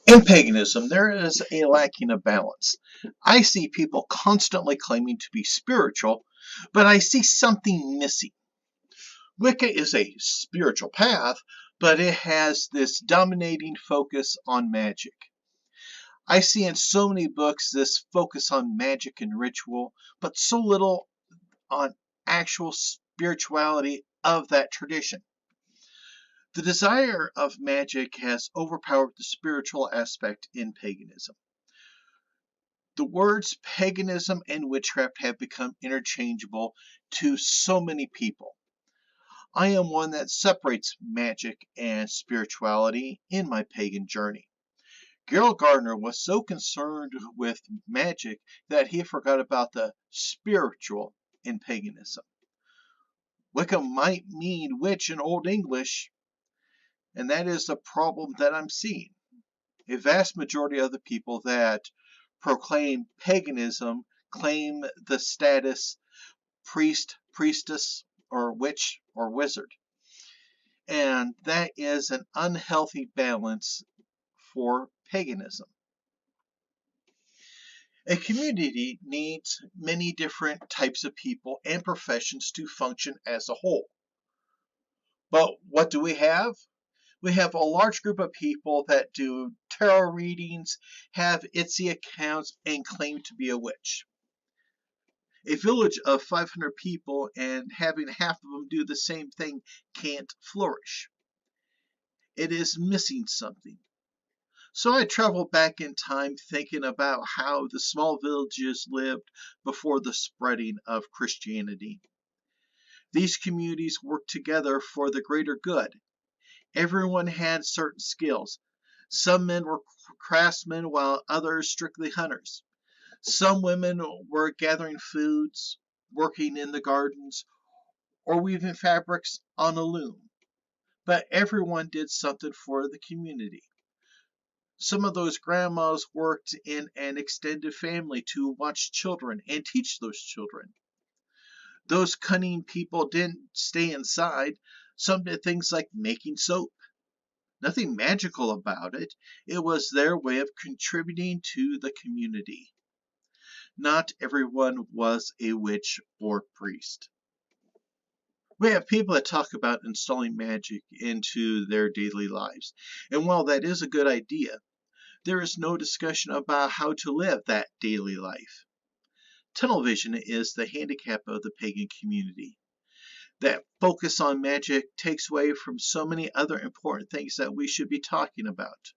In paganism, there is a lacking of balance. I see people constantly claiming to be spiritual, but I see something missing. Wicca is a spiritual path, but it has this dominating focus on magic. I see in so many books this focus on magic and ritual, but so little on actual spirituality of that tradition. The desire of magic has overpowered the spiritual aspect in paganism. The words paganism and witchcraft have become interchangeable to so many people. I am one that separates magic and spirituality in my pagan journey. Gerald Gardner was so concerned with magic that he forgot about the spiritual in paganism. Wicca might mean witch in Old English, and that is the problem that I'm seeing. A vast majority of the people that proclaim paganism claim the status priest, priestess, or witch or wizard. And that is an unhealthy balance for paganism. A community needs many different types of people and professions to function as a whole. But what do we have? We have a large group of people that do tarot readings, have Etsy accounts, and claim to be a witch. A village of 500 people and having half of them do the same thing can't flourish. It is missing something. So I traveled back in time thinking about how the small villages lived before the spreading of Christianity. These communities worked together for the greater good. Everyone had certain skills. Some men were craftsmen while others strictly hunters. Some women were gathering foods, working in the gardens, or weaving fabrics on a loom. But everyone did something for the community. Some of those grandmas worked in an extended family to watch children and teach those children. Those cunning people didn't stay inside. Some did things like making soap. Nothing magical about it. It was their way of contributing to the community. Not everyone was a witch or priest. We have people that talk about installing magic into their daily lives. And while that is a good idea, there is no discussion about how to live that daily life. Tunnel vision is the handicap of the pagan community. That focus on magic takes away from so many other important things that we should be talking about.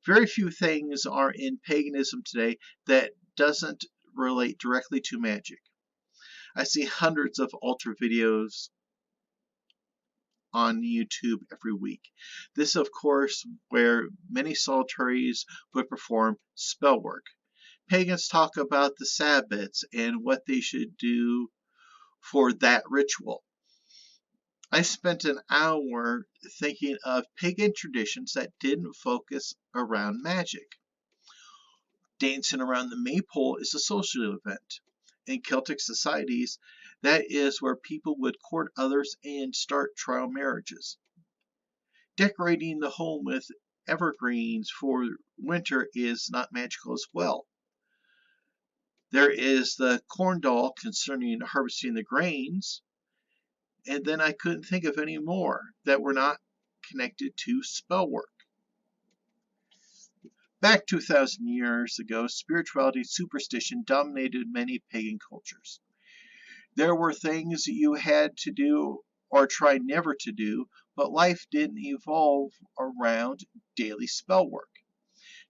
Very few things are in paganism today that doesn't relate directly to magic. I see hundreds of altar videos on YouTube every week. This, of course, where many solitaries would perform spell work. Pagans talk about the Sabbats and what they should do for that ritual. I spent an hour thinking of pagan traditions that didn't focus around magic. Dancing around the maypole is a social event. In Celtic societies, that is where people would court others and start trial marriages. Decorating the home with evergreens for winter is not magical as well. There is the corn doll concerning harvesting the grains, and then I couldn't think of any more that were not connected to spell work. Back 2,000 years ago, spirituality and superstition dominated many pagan cultures. There were things you had to do or try never to do, but life didn't evolve around daily spell work.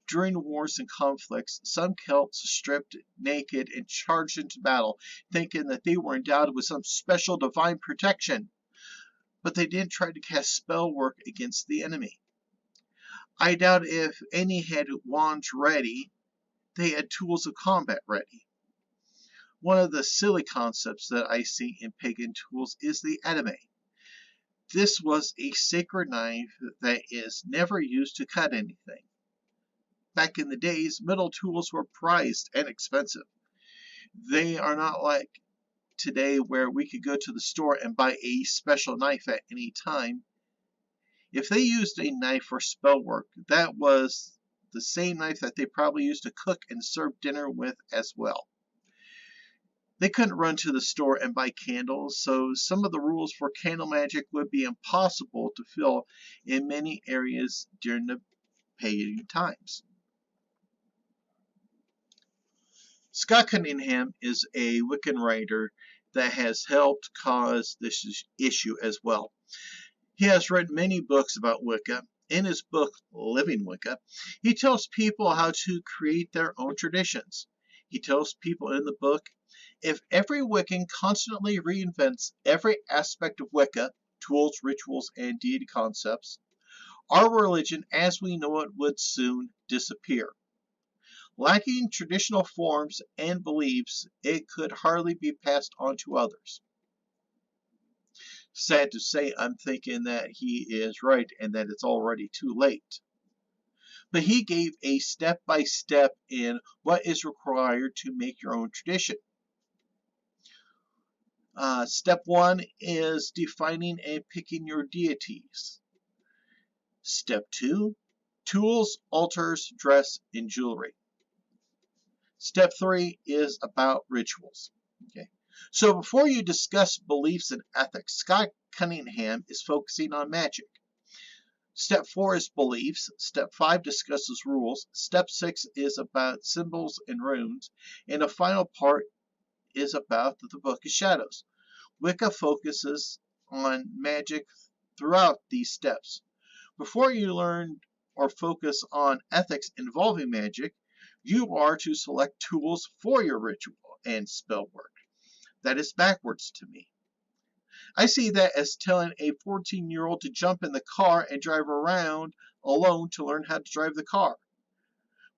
During wars and conflicts, some Celts stripped naked and charged into battle, thinking that they were endowed with some special divine protection. But they didn't try to cast spell work against the enemy. I doubt if any had wands ready, they had tools of combat ready. One of the silly concepts that I see in pagan tools is the edeme. This was a sacred knife that is never used to cut anything. Back in the days, metal tools were prized and expensive. They are not like today where we could go to the store and buy a special knife at any time. If they used a knife for spell work, that was the same knife that they probably used to cook and serve dinner with as well. They couldn't run to the store and buy candles, so some of the rules for candle magic would be impossible to fill in many areas during the pagan times. Scott Cunningham is a Wiccan writer that has helped cause this issue as well. He has written many books about Wicca. In his book, Living Wicca, he tells people how to create their own traditions. He tells people in the book, if every Wiccan constantly reinvents every aspect of Wicca, tools, rituals, and deity concepts, our religion as we know it would soon disappear. Lacking traditional forms and beliefs, it could hardly be passed on to others. Sad to say, I'm thinking that he is right and that it's already too late. But he gave a step-by-step in what is required to make your own tradition. Step 1 is defining and picking your deities. Step 2, tools, altars, dress, and jewelry. Step 3 is about rituals. Okay. So before you discuss beliefs and ethics, Scott Cunningham is focusing on magic. Step 4 is beliefs. Step 5 discusses rules. Step 6 is about symbols and runes. And the final part is about the Book of Shadows. Wicca focuses on magic throughout these steps. Before you learn or focus on ethics involving magic, you are to select tools for your ritual and spell work. That is backwards to me. I see that as telling a 14-year-old to jump in the car and drive around alone to learn how to drive the car.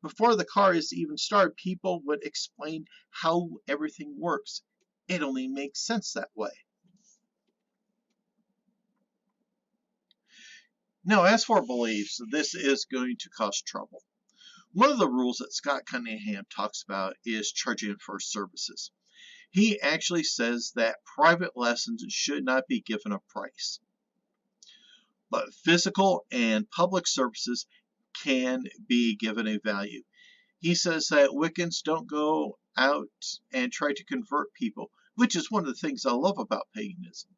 Before the car is even started, people would explain how everything works. It only makes sense that way. Now, as for beliefs, this is going to cause trouble. One of the rules that Scott Cunningham talks about is charging for services. He actually says that private lessons should not be given a price, but physical and public services can be given a value. He says that Wiccans don't go out and try to convert people, which is one of the things I love about paganism.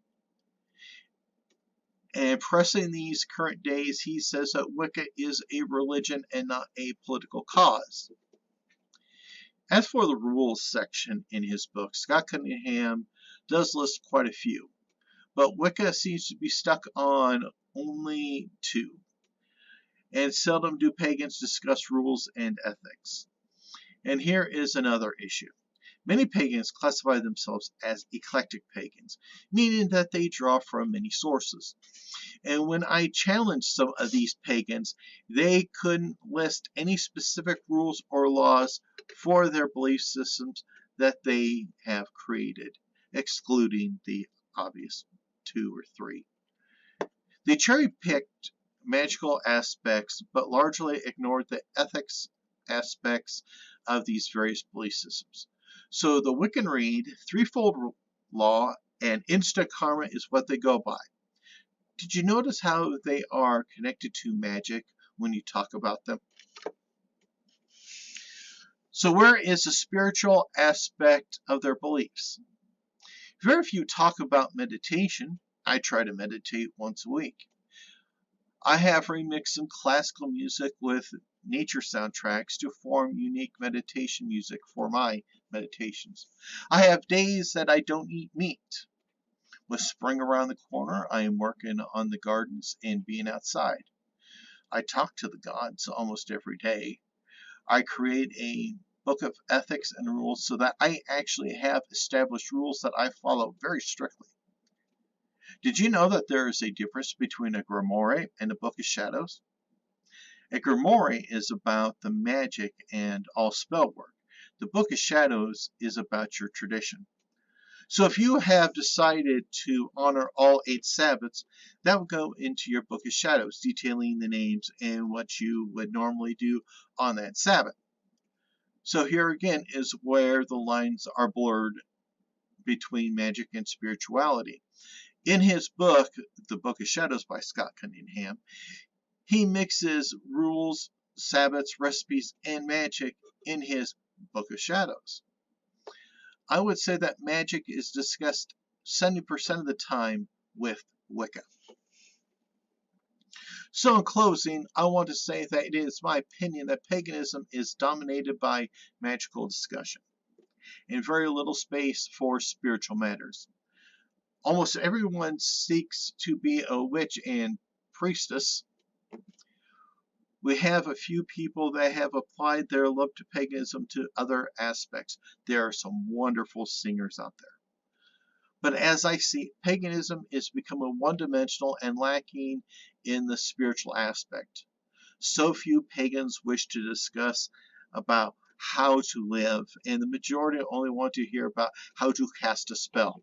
And pressing these current days, he says that Wicca is a religion and not a political cause. As for the rules section in his book, Scott Cunningham does list quite a few, but Wicca seems to be stuck on only 2, and seldom do pagans discuss rules and ethics. And here is another issue. Many pagans classify themselves as eclectic pagans, meaning that they draw from many sources. And when I challenged some of these pagans, they couldn't list any specific rules or laws for their belief systems that they have created, excluding the obvious 2 or 3. They cherry-picked magical aspects, but largely ignored the ethics aspects of these various belief systems. So the Wiccan read, threefold law and instant karma is what they go by. Did you notice how they are connected to magic when you talk about them? So where is the spiritual aspect of their beliefs? Very few talk about meditation. I try to meditate once a week. I have remixed some classical music with nature soundtracks to form unique meditation music for my meditations. I have days that I don't eat meat. With spring around the corner, I am working on the gardens and being outside. I talk to the gods almost every day. I create a book of ethics and rules so that I actually have established rules that I follow very strictly. Did you know that there is a difference between a grimoire and a book of shadows? A grimoire is about the magic and all spell work. The book of shadows is about your tradition. So if you have decided to honor all 8 Sabbaths, that will go into your book of shadows, detailing the names and what you would normally do on that Sabbath. So here again is where the lines are blurred between magic and spirituality. In his book, The Book of Shadows by Scott Cunningham, he mixes rules Sabbaths, recipes, and magic in his Book of Shadows. I would say that magic is discussed 70% of the time with Wicca. So in closing, I want to say that it is my opinion that paganism is dominated by magical discussion and very little space for spiritual matters. Almost everyone seeks to be a witch and priestess. We have a few people that have applied their love to paganism to other aspects. There are some wonderful singers out there. But as I see, paganism is becoming one-dimensional and lacking in the spiritual aspect. So few pagans wish to discuss about how to live, and the majority only want to hear about how to cast a spell.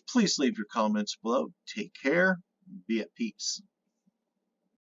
Please leave your comments below. Take care. Be at peace.